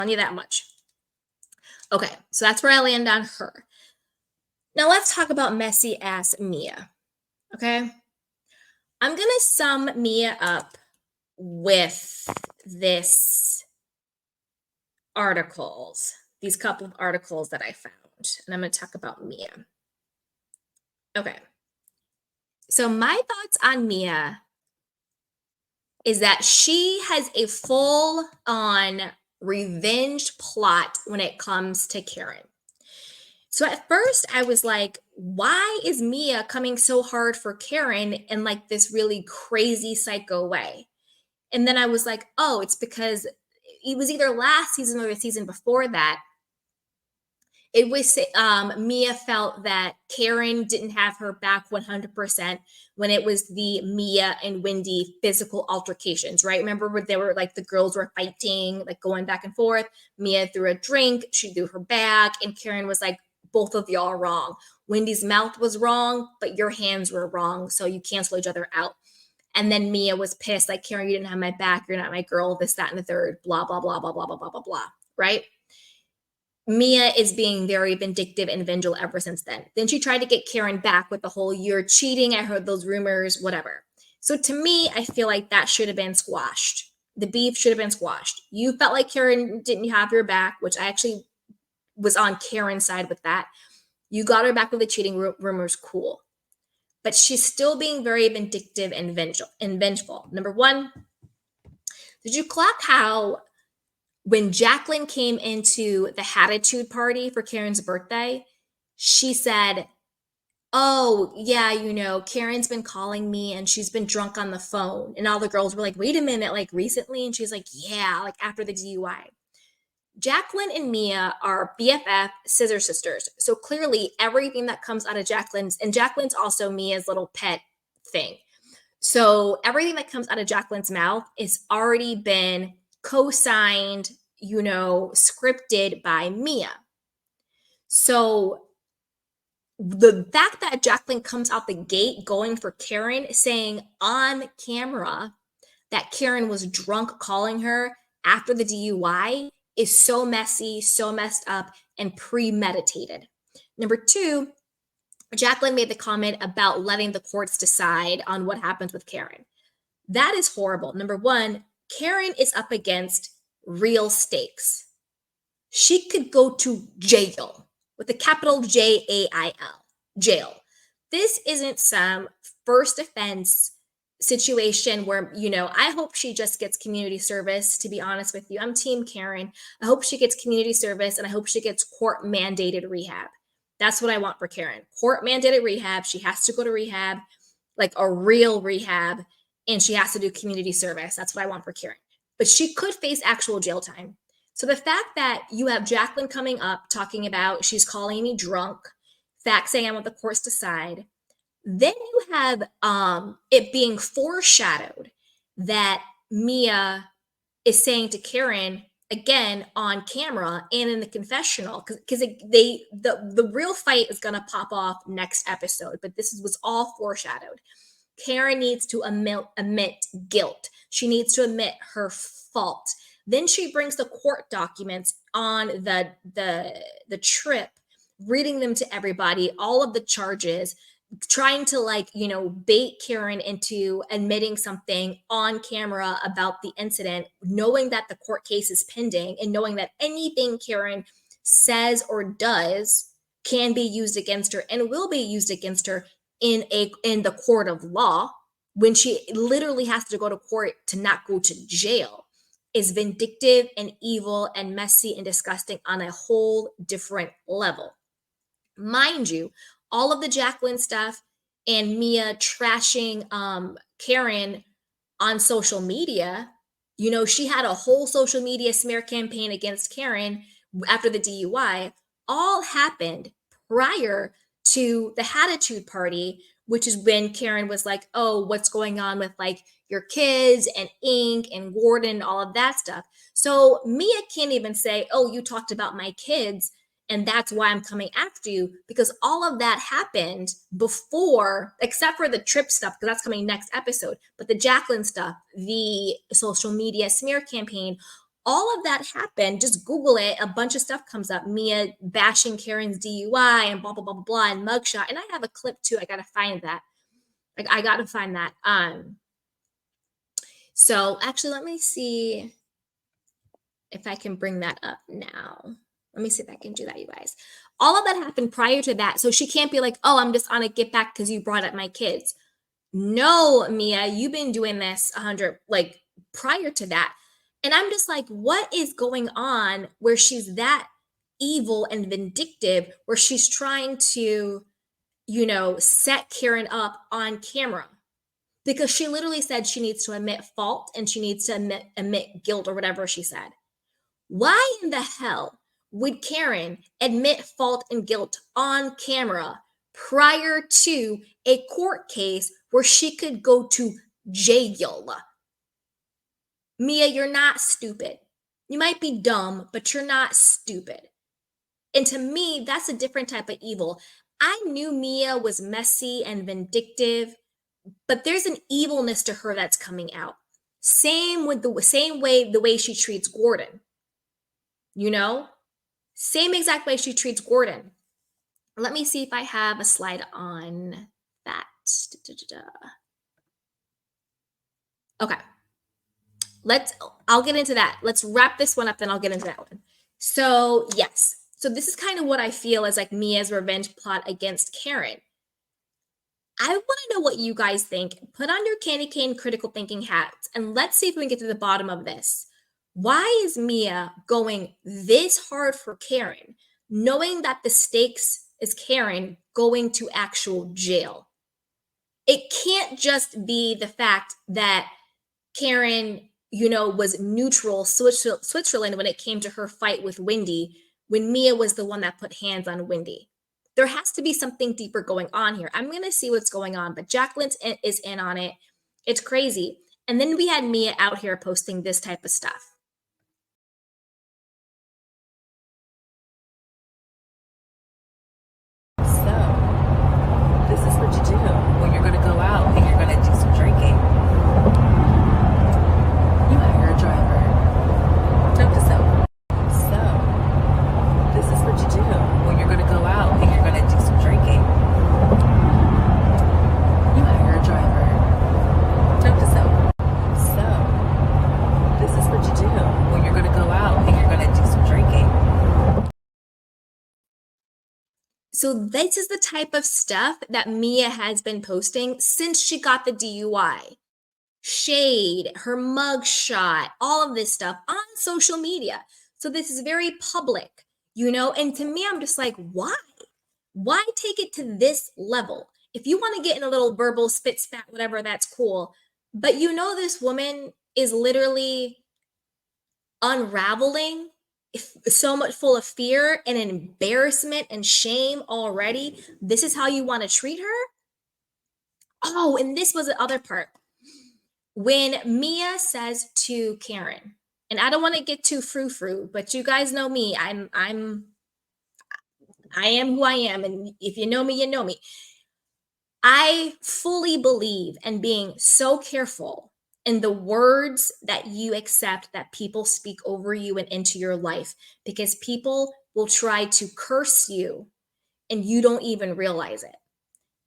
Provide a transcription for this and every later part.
you that much. Okay, so that's where I land on her. Now let's talk about messy ass Mia. Okay. I'm gonna sum Mia up with this these couple of articles that I found, and I'm gonna talk about Mia. Okay. So my thoughts on Mia is that she has a full on revenge plot when it comes to Karen. So at first I was like, why is Mia coming so hard for Karen in like this really crazy psycho way? And then I was like, oh, it's because it was either last season or the season before that. It was Mia felt that Karen didn't have her back 100% when it was the Mia and Wendy physical altercations, right? Remember where they were like the girls were fighting, like going back and forth. Mia threw a drink, she threw her bag, and Karen was like, both of y'all are wrong. Wendy's mouth was wrong, but your hands were wrong, so you cancel each other out. And then Mia was pissed, like, Karen, you didn't have my back, you're not my girl, this, that, and the third, blah, blah, blah, blah, blah, blah, blah, blah, blah, right? Mia is being very vindictive and vengeful ever since then. Then she tried to get Karen back with the whole you're cheating, I heard those rumors, whatever. So to me, I feel like that should have been squashed. The beef should have been squashed. You felt like Karen didn't have your back, which I actually was on Karen's side with that. You got her back with the cheating rumors, cool. But she's still being very vindictive and vengeful. Number one, did you clock how when Jacqueline came into the Hatitude party for Karen's birthday, she said, oh, yeah, Karen's been calling me and she's been drunk on the phone. And all the girls were like, wait a minute, like recently? And she's like, yeah, like after the DUI. Jacqueline and Mia are BFF scissor sisters. So clearly everything that comes out of Jacqueline's, and Jacqueline's also Mia's little pet thing. So everything that comes out of Jacqueline's mouth is already been co-signed, scripted by Mia. So the fact that Jacqueline comes out the gate going for Karen, saying on camera that Karen was drunk calling her after the DUI is so messy, so messed up, and premeditated. Number two, Jacqueline made the comment about letting the courts decide on what happens with Karen. That is horrible. Number one, Karen is up against real stakes. She could go to jail with a capital Jail, jail. This isn't some first offense situation where, I hope she just gets community service, to be honest with you. I'm team Karen. I hope she gets community service and I hope she gets court mandated rehab. That's what I want for Karen. Court mandated rehab. She has to go to rehab, like a real rehab, and she has to do community service. That's what I want for Karen. But she could face actual jail time. So the fact that you have Jacqueline coming up talking about she's calling me drunk, fact saying I want the courts to decide, then you have it being foreshadowed that Mia is saying to Karen, again on camera and in the confessional, because the real fight is going to pop off next episode, but was all foreshadowed. Karen needs to admit guilt. She needs to admit her fault. Then she brings the court documents on the trip, reading them to everybody, all of the charges, trying to bait Karen into admitting something on camera about the incident, knowing that the court case is pending and knowing that anything Karen says or does can be used against her and will be used against her in the court of law when she literally has to go to court to not go to jail, is vindictive and evil and messy and disgusting on a whole different level. Mind you, all of the Jacqueline stuff and Mia trashing Karen on social media, she had a whole social media smear campaign against Karen after the DUI, all happened prior to the Hatitude party, which is when Karen was like, oh, what's going on with your kids and Ink and Gordon and all of that stuff. So Mia can't even say, oh, you talked about my kids and that's why I'm coming after you, because all of that happened before, except for the trip stuff, because that's coming next episode. But the Jacqueline stuff, the social media smear campaign, All of that happened. Just Google it. A bunch of stuff comes up. Mia bashing Karen's DUI and blah, blah, blah, blah, blah, and mugshot. And I have a clip too. I got to find that. Like, I got to find that. So actually, let me see if I can bring that up now. Let me see if I can do that, you guys. All of that happened prior to that. So she can't be like, oh, I'm just on a get back because you brought up my kids. No, Mia, you've been doing this 100, like prior to that. And I'm just like, what is going on where she's that evil and vindictive, where she's trying to, set Karen up on camera? Because she literally said she needs to admit fault and she needs to admit guilt or whatever she said. Why in the hell would Karen admit fault and guilt on camera prior to a court case where she could go to jail? Mia, you're not stupid. You might be dumb, but you're not stupid. And to me, that's a different type of evil. I knew Mia was messy and vindictive, but there's an evilness to her that's coming out. Same way the way she treats Gordon. Same exact way she treats Gordon. Let me see if I have a slide on that. Okay. I'll get into that. Let's wrap this one up, then I'll get into that one. So yes. So this is kind of what I feel is like Mia's revenge plot against Karen. I want to know what you guys think. Put on your candy cane critical thinking hats and let's see if we can get to the bottom of this. Why is Mia going this hard for Karen, knowing that the stakes is Karen going to actual jail? It can't just be the fact that Karen, was neutral Switzerland when it came to her fight with Wendy, when Mia was the one that put hands on Wendy. There has to be something deeper going on here. I'm going to see what's going on, but Jacqueline is in on it. It's crazy. And then we had Mia out here posting this type of stuff. This is what you do when you're going to go out and you're going to do some drinking. You hire a driver. Note to self. So, this is what you do when you're going to go out and you're going to do some drinking. You hire a driver. Note to self. So, this is what you do when you're going to go out and you're going to do some drinking. So this is the type of stuff that Mia has been posting since she got the DUI. Shade, her mugshot, all of this stuff on social media. So this is very public, and to me, I'm just like, why? Why take it to this level? If you want to get in a little verbal spit spat, whatever, that's cool. But this woman is literally unraveling so much full of fear and embarrassment and shame already. This is how you want to treat her? Oh, and this was the other part. When Mia says to Karen, and I don't want to get too frou-frou, but you guys know me. I am who I am. And if you know me, you know me. I fully believe in being so careful in the words that you accept that people speak over you and into your life, because people will try to curse you and you don't even realize it.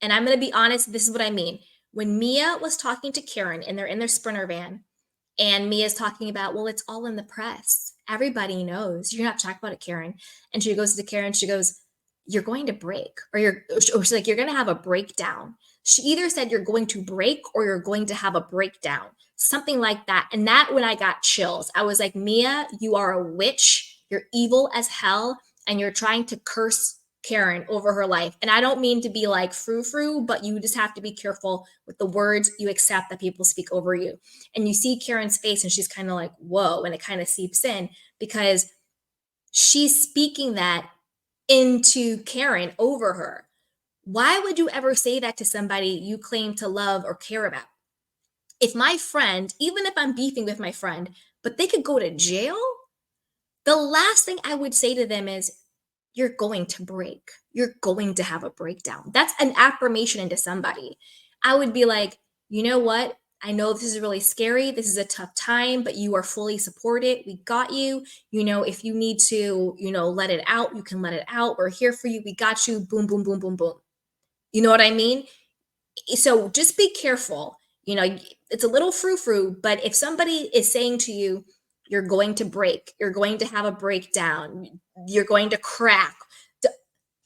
And I'm going to be honest, this is what I mean. When Mia was talking to Karen and they're in their Sprinter van, and Mia's talking about, well, it's all in the press. Everybody knows. You're not talking about it, Karen. And she goes to Karen, she goes, you're going to break, or she's like, you're going to have a breakdown. She either said you're going to break or you're going to have a breakdown, something like that. And that, when I got chills, I was like, Mia, you are a witch. You're evil as hell. And you're trying to curse Karen over her life. And I don't mean to be like frou-frou, but you just have to be careful with the words you accept that people speak over you. And you see Karen's face and she's kind of like, whoa, and it kind of seeps in because she's speaking that into Karen over her. Why would you ever say that to somebody you claim to love or care about? If my friend, even if I'm beefing with my friend, but they could go to jail, the last thing I would say to them is, you're going to break. You're going to have a breakdown. That's an affirmation into somebody. I would be like, you know what? I know this is really scary. This is a tough time, but you are fully supported. We got you. You know, if you need to, you know, let it out, you can let it out. We're here for you. We got you. Boom, boom, boom, boom, boom. You know what I mean? So just be careful. You know, it's a little frou-frou, but if somebody is saying to you, you're going to break, you're going to have a breakdown, you're going to crack,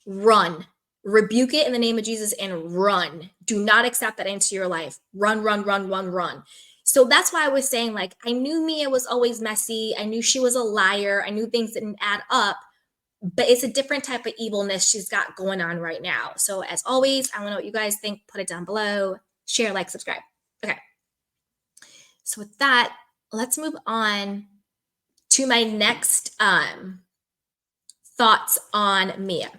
run. Rebuke it in the name of Jesus and run. Do not accept that into your life. Run, run, run, run, run. So that's why I was saying, like, I knew Mia was always messy. I knew she was a liar. I knew things didn't add up, but it's a different type of evilness she's got going on right now. So as always, I want to know what you guys think. Put it down below. Share, like, subscribe. Okay. So with that, let's move on to my next thoughts on Mia.